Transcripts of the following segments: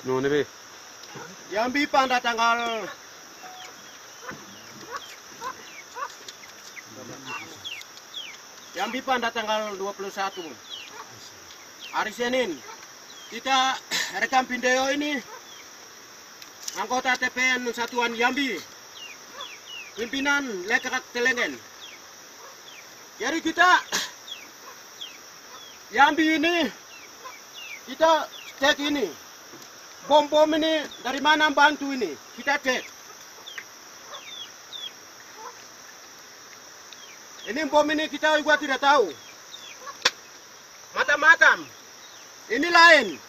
Nuhun Be. Jambi pada tanggal Jambi pada tanggal 21 hari Senin kita rekam video ini anggota TPN Satuan Jambi pimpinan Lekak Telengen. Jadi kita Jambi ini kita cek ini bom-bom ini dari mana bantu ini kita cek. Ini bom ini kita juga tidak tahu. Macam-macam. Ini lain.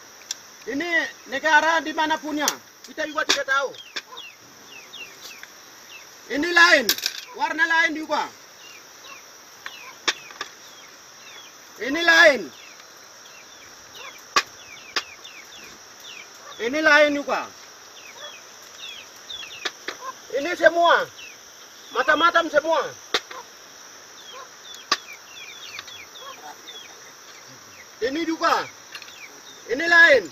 Ini negara di mana punya. Kita juga tidak tahu. Ini lain. Warna lain juga. Ini lain. Ini lain juga. Ini semua. Macam-macam semua. Ini juga. Ini lain.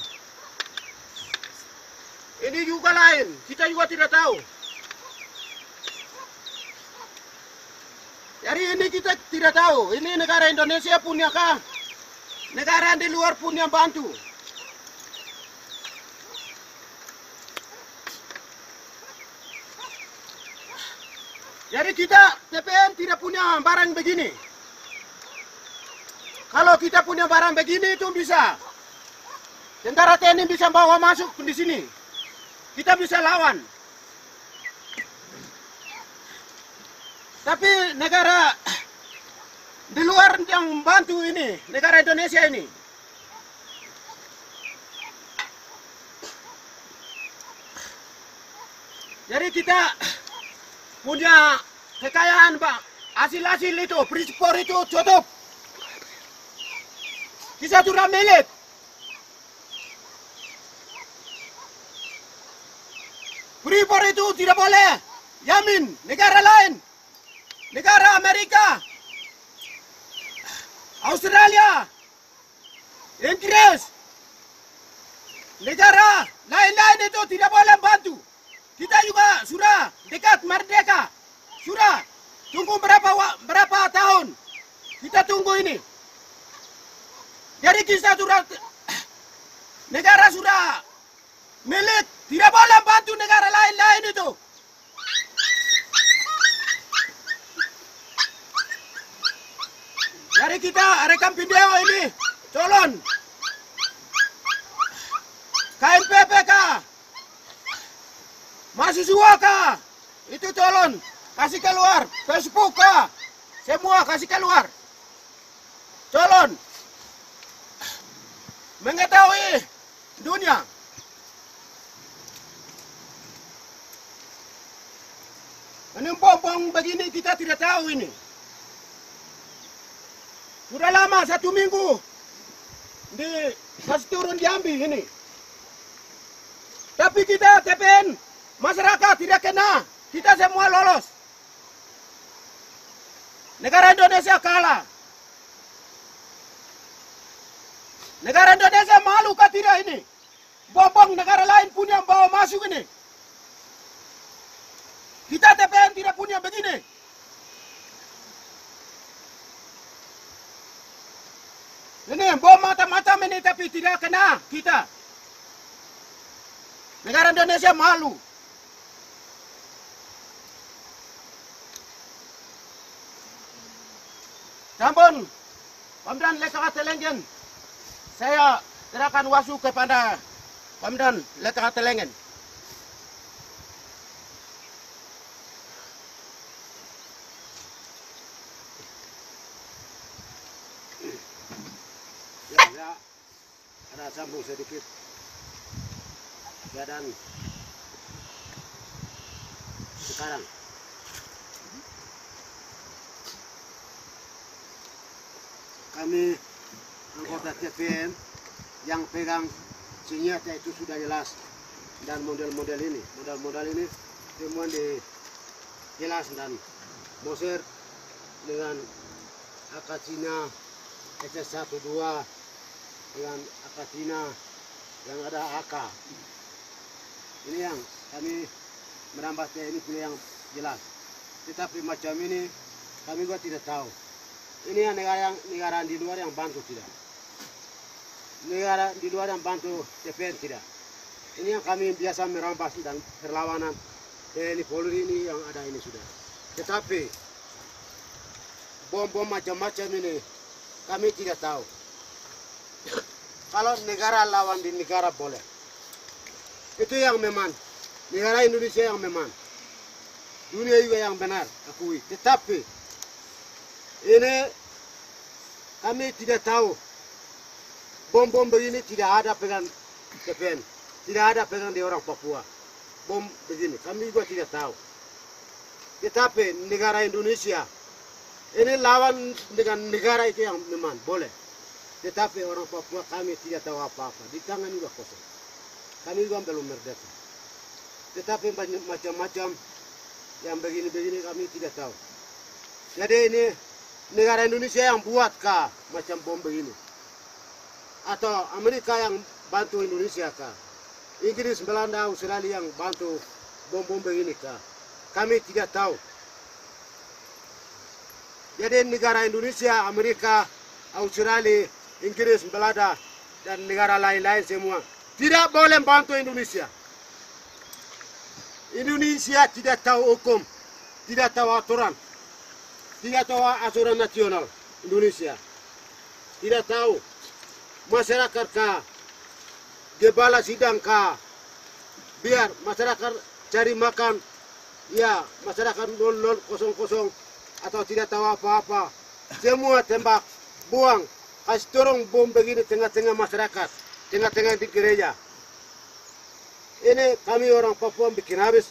Ini juga lain. Kita juga tidak tahu. Jadi ini kita tidak tahu. Ini negara Indonesia punya kah? Negara di luar punya bantu. Jadi kita TPN tidak punya barang begini. Kalau kita punya barang begini itu bisa. Tentara TNI bisa bawa masuk di sini. Kita bisa lawan. Tapi negara di luar yang bantu ini, negara Indonesia ini. Jadi kita punya kekayaan, Pak. Hasil-hasil itu, Freeport itu tutup. Kita sudah milik. Freeport itu tidak boleh jamin negara lain. Negara Amerika, Australia, Inggris, negara lain-lain itu tidak boleh bantu. Kita juga sudah dekat merdeka. Sudah tunggu berapa tahun. Kita tunggu ini. Jadi kita sudah negara sudah milik, tidak boleh bantu negara lain-lain itu. Jadi kita rekam video ini, tolong KNPP kah, mahasiswa kah, itu tolong kasih keluar, Facebook kah, semua kasih keluar, tolong mengetahui dunia. Ini bom begini kita tidak tahu ini. Sudah lama 1 minggu di kasih turun Jambi ini. Tapi kita TPN masyarakat tidak kena. Kita semua lolos. Negara Indonesia kalah. Negara Indonesia malu kah tidak ini? Bom negara lain punya bawa masuk ini. Kita TPN tidak punya begini. Ini bom macam-macam ini tapi tidak kena kita. Negara Indonesia malu. Sampun, Pemdan Lekak Telengen, saya serahkan wasu kepada Pemdan Lekak Telengen. Ya, ada sambung sedikit keadaan sekarang. Kami anggota TPN yang pegang senjata itu sudah jelas, dan model-model ini semua jelas, dan Moser dengan AK Cina SS12 dengan AK Cina yang ada AK. Ini yang kami merambatnya, ini punya yang jelas. Tetapi macam ini kami juga tidak tahu. Ini yang negara di luar yang bantu tidak. Negara di luar yang bantu TPN tidak. Ini yang kami biasa merampas dan perlawanan TNI Polri ini yang ada ini sudah. Tetapi bom-bom macam-macam ini kami tidak tahu. Kalau negara lawan di negara boleh. Itu yang memang. Negara Indonesia yang memang. Dunia juga yang benar, akui. Tetapi ini kami tidak tahu. Bom-bom begini tidak ada pegang TPN. Tidak ada pegang di orang Papua. Bom begini, kami juga tidak tahu. Tetapi negara Indonesia ini lawan dengan negara itu yang memang boleh. Tetapi orang Papua kami tidak tahu apa-apa. Di tangan juga kosong. Kami juga belum merdeka. Tetapi macam-macam yang begini-begini kami tidak tahu. Jadi ini negara Indonesia yang buat kah macam bom begini? Atau Amerika yang bantu Indonesia kah? Inggris, Belanda, Australia yang bantu bom-bom begini kah? Kami tidak tahu. Jadi negara Indonesia, Amerika, Australia, Inggris, Belanda, dan negara lain-lain semua tidak boleh bantu Indonesia. Indonesia tidak tahu hukum, tidak tahu aturan, tidak tahu aturan nasional Indonesia. Tidak tahu masyarakat kah, gembala sidang kah, biar masyarakat cari makan, ya masyarakat 0000 atau tidak tahu apa-apa, semua tembak, buang, kasih turun bom begini tengah-tengah masyarakat, tengah-tengah di gereja. Ini kami orang Papua bikin habis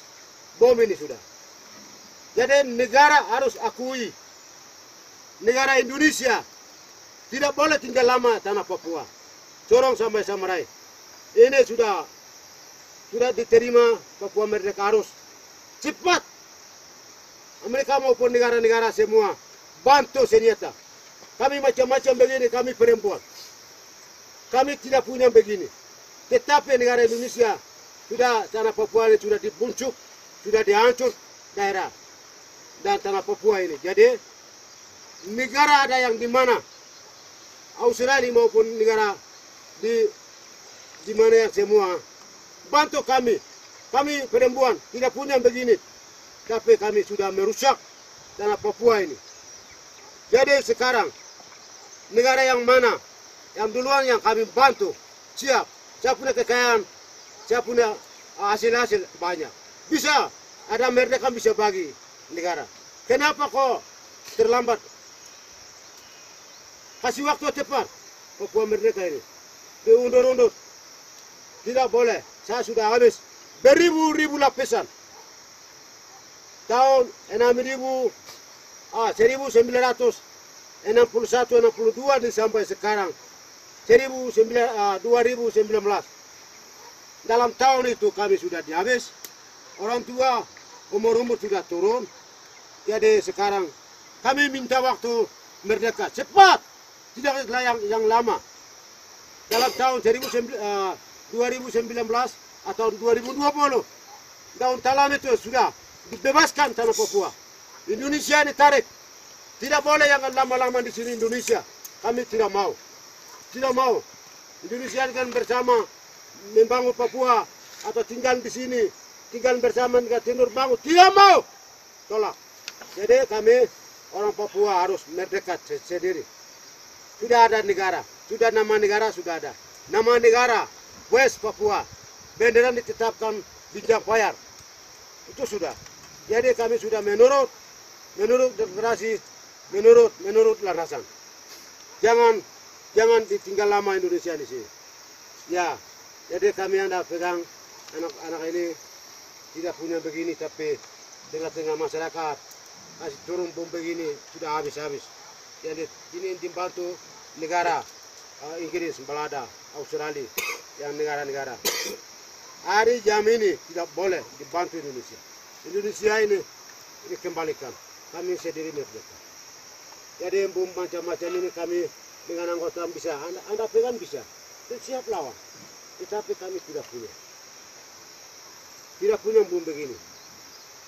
bom ini sudah. Jadi negara harus akui, negara Indonesia tidak boleh tinggal lama tanah Papua. Corong sampai Samarai. Ini sudah diterima Papua merdeka harus cepat. Amerika maupun negara-negara semua bantu senjata. Kami macam-macam begini, kami perempuan. Kami tidak punya begini. Tetapi negara Indonesia sudah tanah Papua ini sudah dibuncuk, sudah dihancur daerah dan tanah Papua ini. Jadi negara ada yang di mana Australia maupun negara di mana yang semua bantu kami. Kami perempuan tidak punya begini. Tapi kami sudah merusak tanah Papua ini. Jadi sekarang negara yang mana yang duluan yang kami bantu siap. Saya punya kekayaan, saya punya hasil-hasil banyak. Bisa ada merdeka bisa bagi negara. Kenapa kok terlambat? Kasih waktu cepat Papua merdeka ini. Diundur-undur. Tidak boleh. Saya sudah habis beribu-ribu lapisan. Tahun 1961-62 sampai sekarang 2019. Dalam tahun itu kami sudah dihabis. Orang tua umur-umur sudah turun. Jadi sekarang kami minta waktu merdeka cepat. Tidak yang lama. Dalam tahun 2019 atau 2020. Daun talam itu sudah dibebaskan tanah Papua. Indonesia ditarik. Tidak boleh yang lama-lama di sini Indonesia. Kami tidak mau. Tidak mau. Indonesia kan bersama membangun Papua atau tinggal di sini, tinggal bersama negara timur bangun. Tidak mau. Tolak. Jadi kami orang Papua harus merdeka sendiri. Sudah ada negara. Sudah nama negara sudah ada. Nama negara West Papua. Bendera ditetapkan Bintang Payar. Itu sudah. Jadi kami sudah menurut demokrasi, menurut landasan. Jangan ditinggal lama Indonesia di sini. Ya, jadi kami anda pegang anak-anak ini tidak punya begini, tapi tengah-tengah masyarakat kasih turun bom begini sudah habis-habis. Jadi ini dibantu negara Inggris, Belanda, Australia, yang negara-negara. Hari jam ini tidak boleh dibantu Indonesia. Indonesia ini dikembalikan. Kami sendiri merdeka. Jadi bom macam-macam ini kami dengan anggota bisa. Anda pegang bisa. Siap lawan. tetapi kami tidak punya bom begini.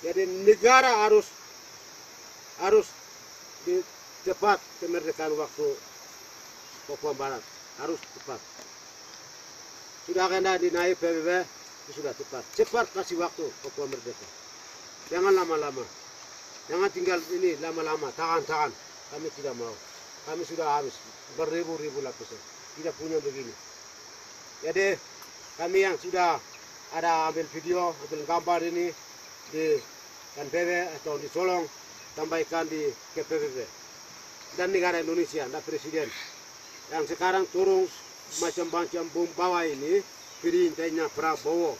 Jadi negara harus di cepat kemerdekaan waktu Papua Barat, harus cepat. Sudah kena dinaik PBB, sudah cepat kasih waktu Papua merdeka. Jangan lama-lama, jangan tinggal ini lama-lama, tahan. Kami tidak mau. Kami sudah habis beribu-ribu lapisan, tidak punya begini. Jadi kami yang sudah ada ambil video, ambil gambar ini di KNPB atau di Solong, sampaikan di KPBB dan negara Indonesia dan Presiden yang sekarang turun macam-macam bom bawa ini perintahnya Prabowo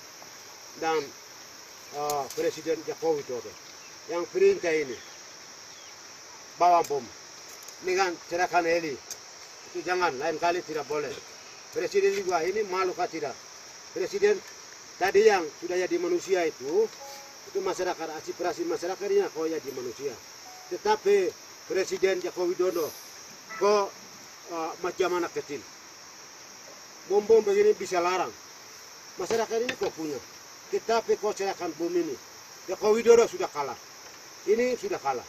dan Presiden Jokowi Widodo yang perintah ini bawa bom dengan serahkan heli itu jangan, lain kali tidak boleh. Presiden juga ini malu kah tidak? Presiden tadi yang sudah jadi manusia itu masyarakat, aspirasi masyarakatnya kok jadi manusia. Tetapi Presiden Jokowi Widodo kok macam anak kecil. Bom-bom begini bisa larang. Masyarakat ini kok punya. Tetapi kok serahkan bom ini. Jokowi Widodo sudah kalah. Ini sudah kalah.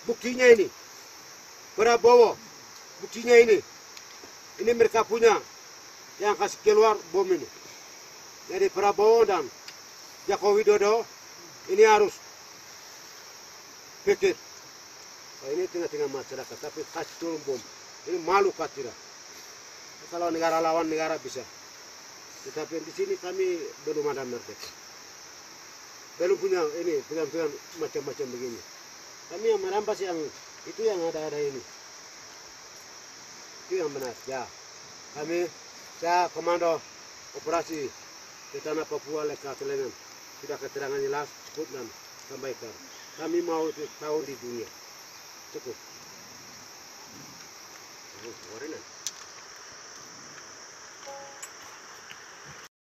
Buktinya ini. Prabowo. Buktinya ini. Ini mereka punya yang kasih keluar bom ini. Jadi Prabowo dan Jokowi Widodo ini harus pikir. Ini tengah-tengah masyarakat, tapi kasih turun bom. Ini malu kah tidak? Kalau negara lawan negara bisa. Tetapi di sini kami belum ada merdeka. Belum punya ini, pegang-pegang macam-macam begini. Kami yang merampas yang itu yang ada ini. Itu yang benar. Ya, saya komando operasi di tanah Papua Leka Telengan. Sudah keterangan jelas, sebut dan sampaikan. Kami mau tahu di dunia. Cukup. Warna.